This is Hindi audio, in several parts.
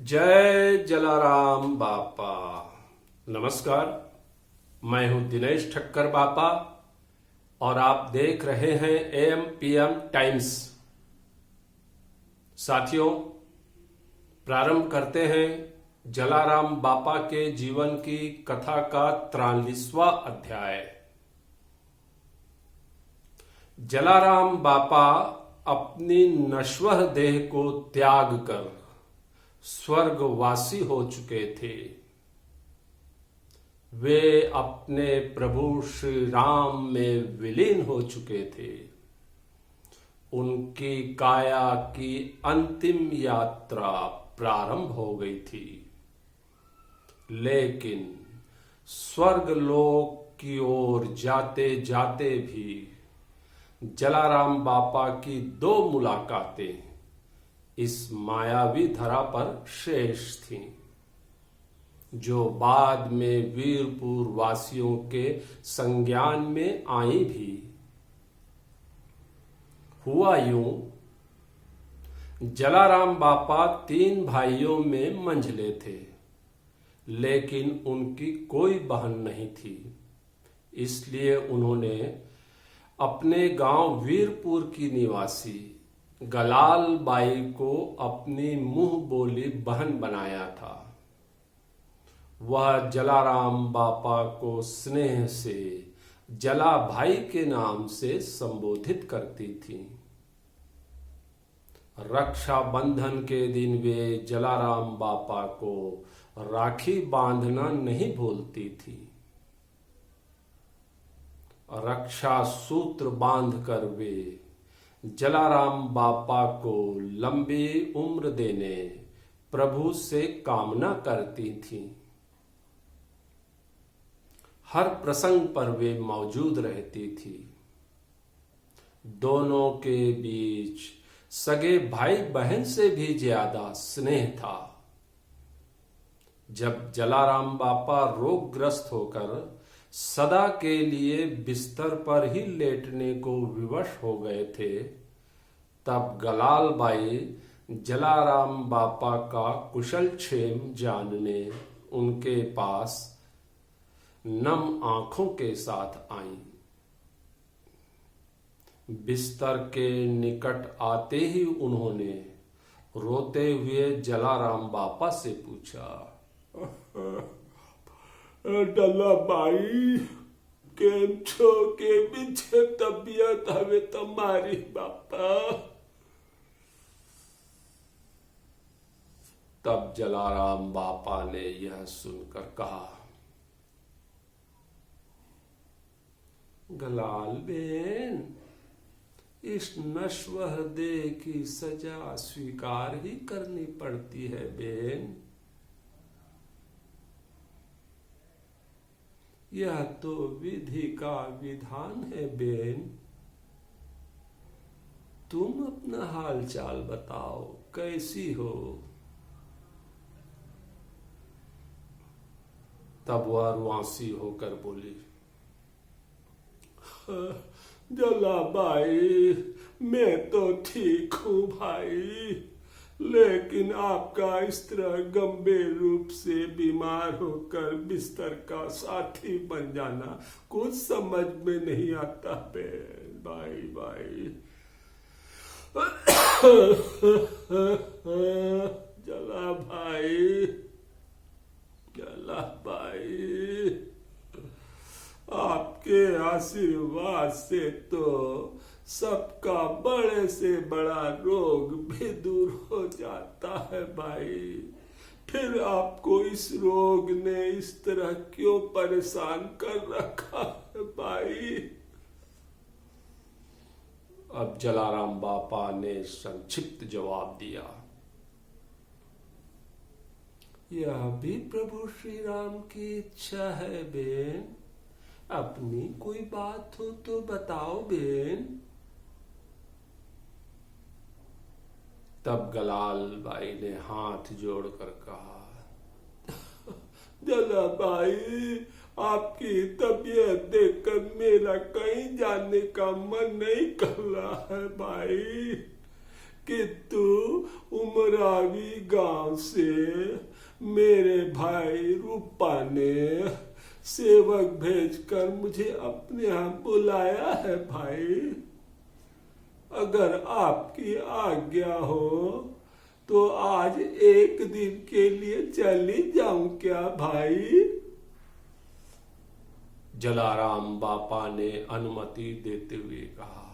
जय जलाराम बापा। नमस्कार, मैं हूं दिनेश ठक्कर बापा और आप देख रहे हैं एएम पीएम टाइम्स। साथियों, प्रारंभ करते हैं जलाराम बापा के जीवन की कथा का 43वां अध्याय। जलाराम बापा अपनी नश्वर देह को त्याग कर स्वर्गवासी हो चुके थे। वे अपने प्रभु श्री राम में विलीन हो चुके थे। उनकी काया की अंतिम यात्रा प्रारंभ हो गई थी, लेकिन स्वर्गलोक की ओर जाते जाते भी जलाराम बापा की 2 मुलाकातें इस मायावी धरा पर शेष थीं, जो बाद में वीरपुर वासियों के संज्ञान में आई भी। हुआ यूं, जलाराम बापा 3 भाइयों में मंझले थे, लेकिन उनकी कोई बहन नहीं थी। इसलिए उन्होंने अपने गांव वीरपुर की निवासी गलाल बाई को अपनी मुंह बोली बहन बनाया था। वह जलाराम बापा को स्नेह से जला भाई के नाम से संबोधित करती थी। रक्षाबंधन के दिन वे जलाराम बापा को राखी बांधना नहीं भूलती थी। रक्षा सूत्र बांधकर वे जलाराम बापा को लंबी उम्र देने प्रभु से कामना करती थीं। हर प्रसंग पर वे मौजूद रहती थी। दोनों के बीच सगे भाई बहन से भी ज्यादा स्नेह था। जब जलाराम बापा रोगग्रस्त होकर सदा के लिए बिस्तर पर ही लेटने को विवश हो गए थे, तब गलाल बाई जलाराम बापा का कुशल क्षेम जानने उनके पास नम आंखों के साथ आईं। बिस्तर के निकट आते ही उन्होंने रोते हुए जलाराम बापा से पूछा, डल्लाबाई, केम छो के बीचे तबियत हवे तुम्हारी बापा? तब जलाराम बापा ने यह सुनकर कहा, गलाल बेन, इस नश्वर देह की सजा स्वीकार ही करनी पड़ती है बेन। यह तो विधि का विधान है बेन। तुम अपना हाल चाल बताओ, कैसी हो? तब वह रुआंसी होकर बोली, जलाबाई, मैं तो ठीक हूं भाई, लेकिन आपका इस तरह गंभीर रूप से बीमार होकर बिस्तर का साथी बन जाना कुछ समझ में नहीं आता भाई। जला भाई, आपके आशीर्वाद से तो सबका बड़े से बड़ा रोग भी दूर हो जाता है भाई। फिर आपको इस रोग ने इस तरह क्यों परेशान कर रखा है भाई? अब जलाराम बापा ने संक्षिप्त जवाब दिया, यह भी प्रभु श्री राम की इच्छा है बेन। अपनी कोई बात हो तो बताओ बेन। तब गलाल बाई ने हाथ जोड़कर कहा, जलाबाई, आपकी तबीयत देखकर मेरा कहीं जाने का मन नहीं कर रहा है भाई। कि तू उमरावी गांव से मेरे भाई रूपा ने सेवक भेजकर मुझे अपने यहाँ बुलाया है भाई। अगर आपकी आज्ञा हो तो आज एक दिन के लिए चली जाऊं क्या भाई? जलाराम बापा ने अनुमति देते हुए कहा,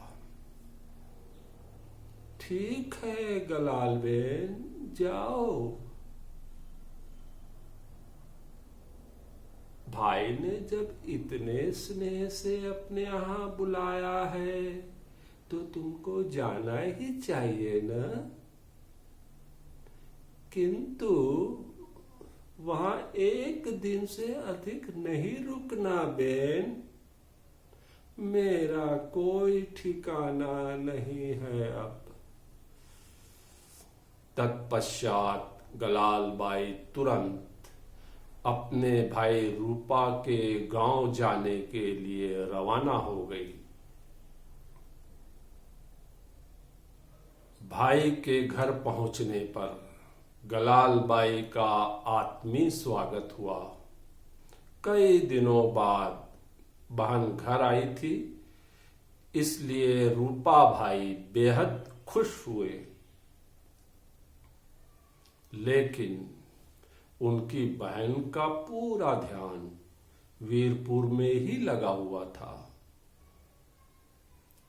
ठीक है गलाल बेन, जाओ। भाई ने जब इतने स्नेह से अपने यहाँ बुलाया है तो तुमको जाना ही चाहिए ना। किंतु वहां एक दिन से अधिक नहीं रुकना बेन, मेरा कोई ठिकाना नहीं है अब। तत्पश्चात गलाल बाई तुरंत अपने भाई रूपा के गांव जाने के लिए रवाना हो गई। भाई के घर पहुंचने पर गलाल बाई का आत्मीय स्वागत हुआ। कई दिनों बाद बहन घर आई थी, इसलिए रूपा भाई बेहद खुश हुए। लेकिन उनकी बहन का पूरा ध्यान वीरपुर में ही लगा हुआ था।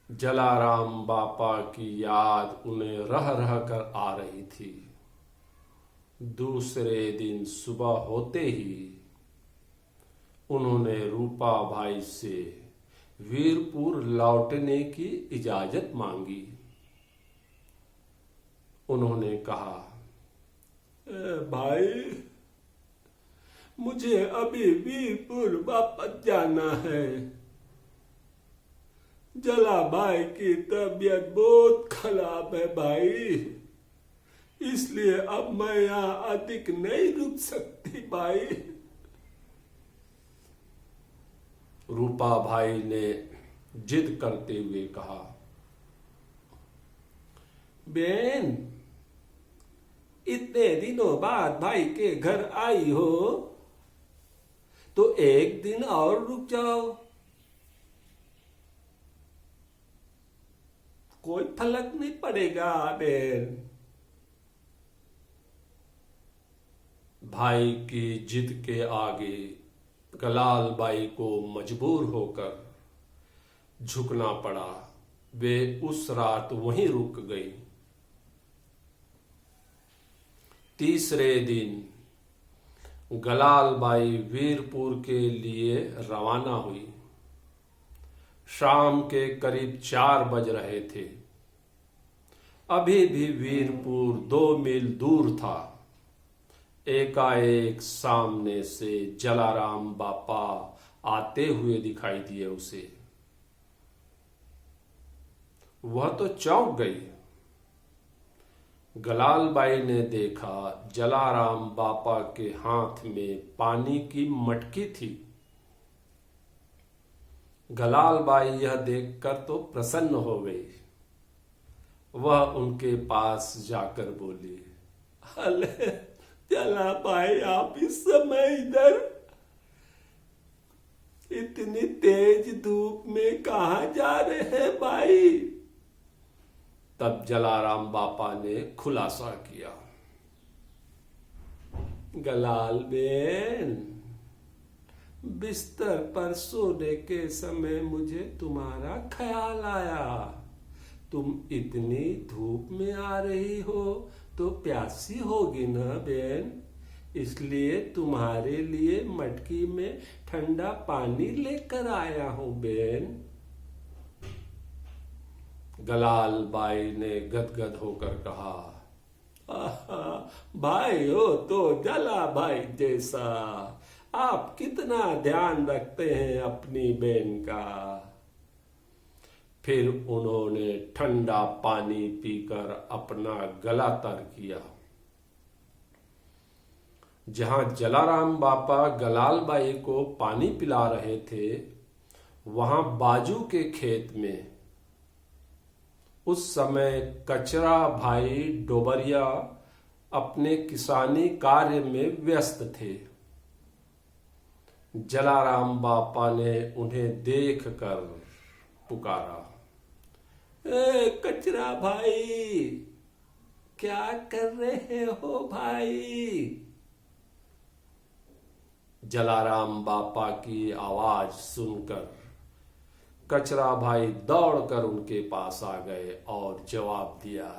जलाराम बापा की याद उन्हें रह रह कर आ रही थी। दूसरे दिन सुबह होते ही उन्होंने रूपा भाई से वीरपुर लौटने की इजाजत मांगी। उन्होंने कहा, भाई मुझे अभी वीरपुर वापस जाना है। जला भाई की तबीयत बहुत खराब है भाई, इसलिए अब मैं यहाँ अधिक नहीं रुक सकती भाई। रूपा भाई ने जिद करते हुए कहा, बेन इतने दिनों बाद भाई के घर आई हो तो एक दिन और रुक जाओ, कोई फर्क नहीं पड़ेगा बेन। भाई की जिद के आगे गलाल बाई को मजबूर होकर झुकना पड़ा। वे उस रात वहीं रुक गई। तीसरे दिन गलाल बाई वीरपुर के लिए रवाना हुई। शाम के करीब 4 बज रहे थे। अभी भी वीरपुर 2 मील दूर था। एकाएक सामने से जलाराम बापा आते हुए दिखाई दिए उसे। वह तो चौंक गई। गलाल बाई ने देखा जलाराम बापा के हाथ में पानी की मटकी थी। गलाल बाई यह देखकर तो प्रसन्न हो गई। वह उनके पास जाकर बोली, अले जला भाई आप इस समय इधर? इतनी तेज धूप में कहा जा रहे हैं भाई? तब जलाराम बापा ने खुलासा किया, गलाल बेन बिस्तर पर सोने के समय मुझे तुम्हारा ख्याल आया। तुम इतनी धूप में आ रही हो तो प्यासी होगी ना बेन, इसलिए तुम्हारे लिए मटकी में ठंडा पानी लेकर आया हूं बेन। गलाल बाई ने गदगद होकर कहा, भाई हो तो जला भाई जैसा, आप कितना ध्यान रखते हैं अपनी बहन का। फिर उन्होंने ठंडा पानी पीकर अपना गला तर किया। जहां जलाराम बापा गलाल बाई को पानी पिला रहे थे, वहां बाजू के खेत में उस समय कचरा भाई डोबरिया अपने किसानी कार्य में व्यस्त थे। जलाराम बापा ने उन्हें देखकर पुकारा, कचरा भाई, क्या कर रहे हो भाई? जलाराम बापा की आवाज सुनकर कचरा भाई दौड़कर उनके पास आ गए और जवाब दिया,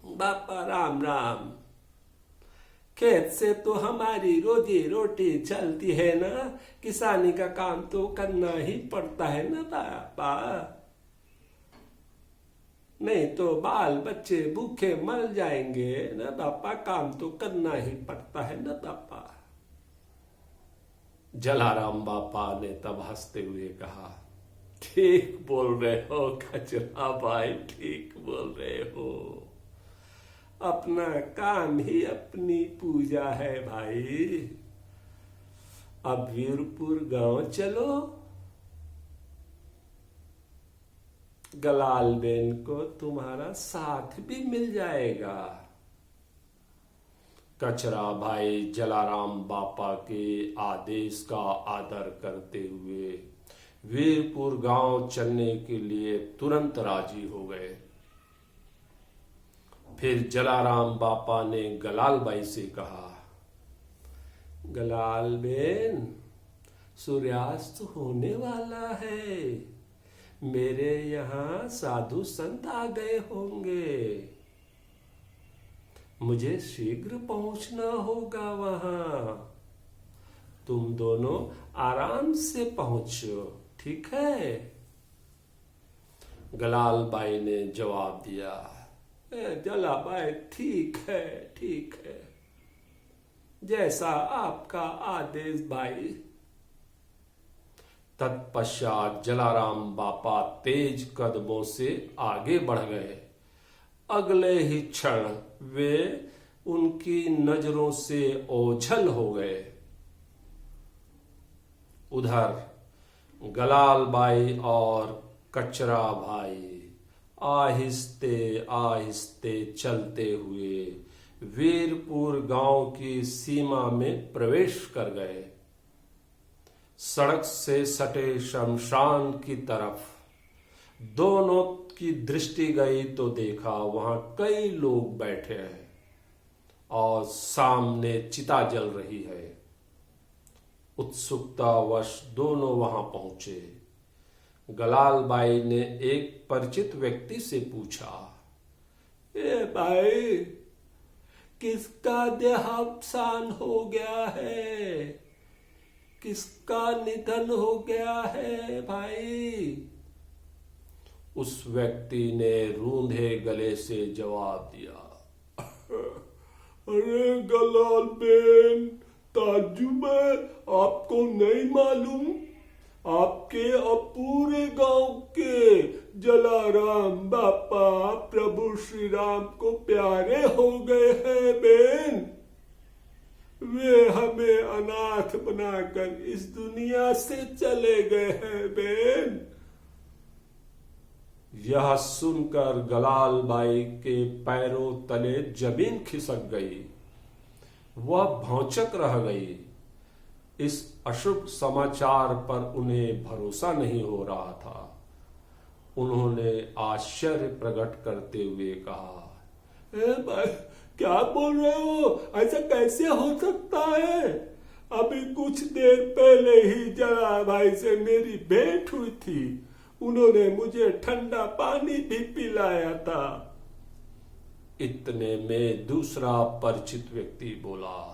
बापा राम राम, खेत से तो हमारी रोजी रोटी चलती है ना, किसानी का काम तो करना ही पड़ता है ना पापा, नहीं तो बाल बच्चे भूखे मर जाएंगे ना पापा, काम तो करना ही पड़ता है ना पापा। जलाराम बापा ने तब हंसते हुए कहा, ठीक बोल रहे हो कचरा भाई, ठीक बोल रहे हो, अपना काम ही अपनी पूजा है भाई। अब वीरपुर गांव चलो, गलाल बेन को तुम्हारा साथ भी मिल जाएगा। कचरा भाई जलाराम बापा के आदेश का आदर करते हुए वीरपुर गांव चलने के लिए तुरंत राजी हो गए। फिर जलाराम बापा ने गलाल बाई से कहा, गलाल बेन, सूर्यास्त होने वाला है, मेरे यहाँ साधु संत आ गए होंगे, मुझे शीघ्र पहुंचना होगा वहां, तुम दोनों आराम से पहुंचो, ठीक है? गलाल बाई ने जवाब दिया, जला बाई, ठीक है, ठीक है, जैसा आपका आदेश भाई। तत्पश्चात जलाराम बापा तेज कदमों से आगे बढ़ गए। अगले ही क्षण वे उनकी नजरों से ओझल हो गए। उधर गलाल बाई और कचरा भाई आहिस्ते आहिस्ते चलते हुए वीरपुर गांव की सीमा में प्रवेश कर गए। सड़क से सटे शमशान की तरफ दोनों की दृष्टि गई तो देखा वहां कई लोग बैठे हैं और सामने चिता जल रही है। उत्सुकतावश दोनों वहां पहुंचे। गलाल बाई ने एक परिचित व्यक्ति से पूछा, ए भाई, किसका देहावसान हो गया है? किसका निधन हो गया है भाई? उस व्यक्ति ने रूंधे गले से जवाब दिया, अरे गलाल बेन, ताज्जुब है, आपको नहीं मालूम? आपके और पूरे गांव के जलाराम बापा प्रभु श्री राम को प्यारे हो गए हैं बेन। वे हमें अनाथ बनाकर इस दुनिया से चले गए हैं बेन। यह सुनकर गलाल बाई के पैरों तले जमीन खिसक गई। वह भौचक रह गई। इस अशुभ समाचार पर उन्हें भरोसा नहीं हो रहा था। उन्होंने आश्चर्य प्रकट करते हुए कहा, भाई, क्या बोल रहे हो? ऐसा कैसे हो सकता है? अभी कुछ देर पहले ही जला भाई से मेरी भेंट हुई थी। उन्होंने मुझे ठंडा पानी भी पिलाया था। इतने में दूसरा परिचित व्यक्ति बोला,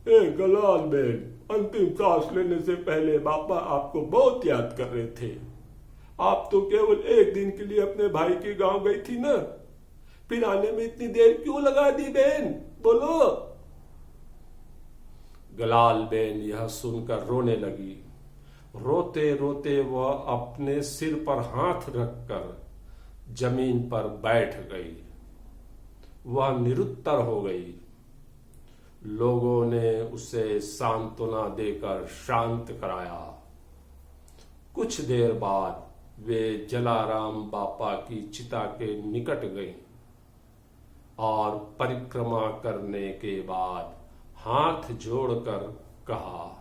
गलाल बेन, अंतिम सांस लेने से पहले बापा आपको बहुत याद कर रहे थे। आप तो केवल एक दिन के लिए अपने भाई के गांव गई थी ना, फिर आने में इतनी देर क्यों लगा दी बेन? बोलो। गलाल बेन यह सुनकर रोने लगी। रोते रोते वह अपने सिर पर हाथ रखकर जमीन पर बैठ गई। वह निरुत्तर हो गई। लोगों ने उसे सांत्वना देकर शांत कराया। कुछ देर बाद वे जलाराम बापा की चिता के निकट गईं और परिक्रमा करने के बाद हाथ जोड़कर कहा,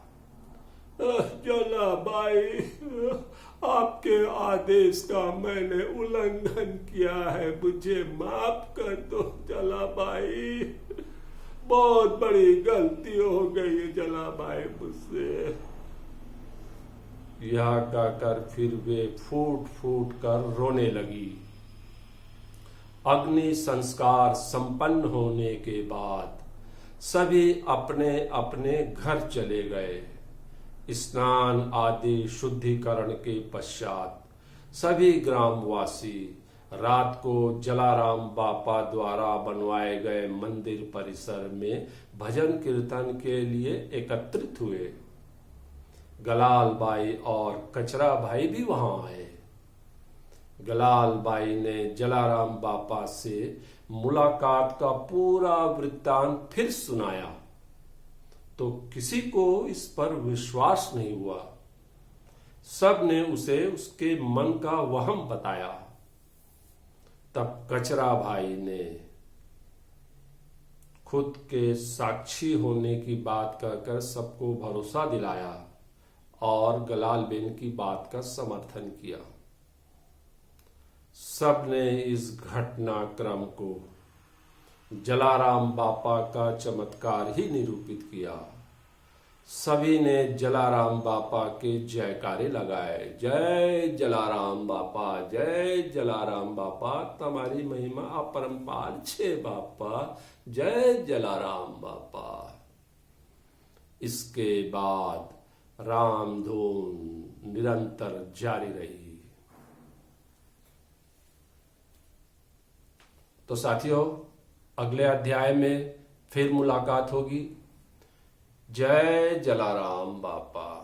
जलाबाई, आपके आदेश का मैंने उल्लंघन किया है, मुझे माफ कर दो जलाबाई। बहुत बड़ी गलती हो गई है जलाबाई मुझसे। यह कहकर फिर वे फूट फूट कर रोने लगी। अग्नि संस्कार संपन्न होने के बाद सभी अपने अपने घर चले गए। स्नान आदि शुद्धिकरण के पश्चात सभी ग्रामवासी रात को जलाराम बापा द्वारा बनवाए गए मंदिर परिसर में भजन कीर्तन के लिए एकत्रित हुए। गलाल बाई और कचरा भाई भी वहां आए। गलाल बाई ने जलाराम बापा से मुलाकात का पूरा वृत्तांत फिर सुनाया तो किसी को इस पर विश्वास नहीं हुआ। सब ने उसे उसके मन का वहम बताया। तब कचरा भाई ने खुद के साक्षी होने की बात कहकर सबको भरोसा दिलाया और गलाल बेन की बात का समर्थन किया। सब ने इस घटनाक्रम को जलाराम बापा का चमत्कार ही निरूपित किया। सभी ने जलाराम बापा के जयकारे लगाए। जय जलाराम बापा, जय जलाराम बापा, तुम्हारी महिमा अपरंपार छे बापा, जय जलाराम बापा। इसके बाद राम धून निरंतर जारी रही। तो साथियों, अगले अध्याय में फिर मुलाकात होगी। जय जलाराम बापा।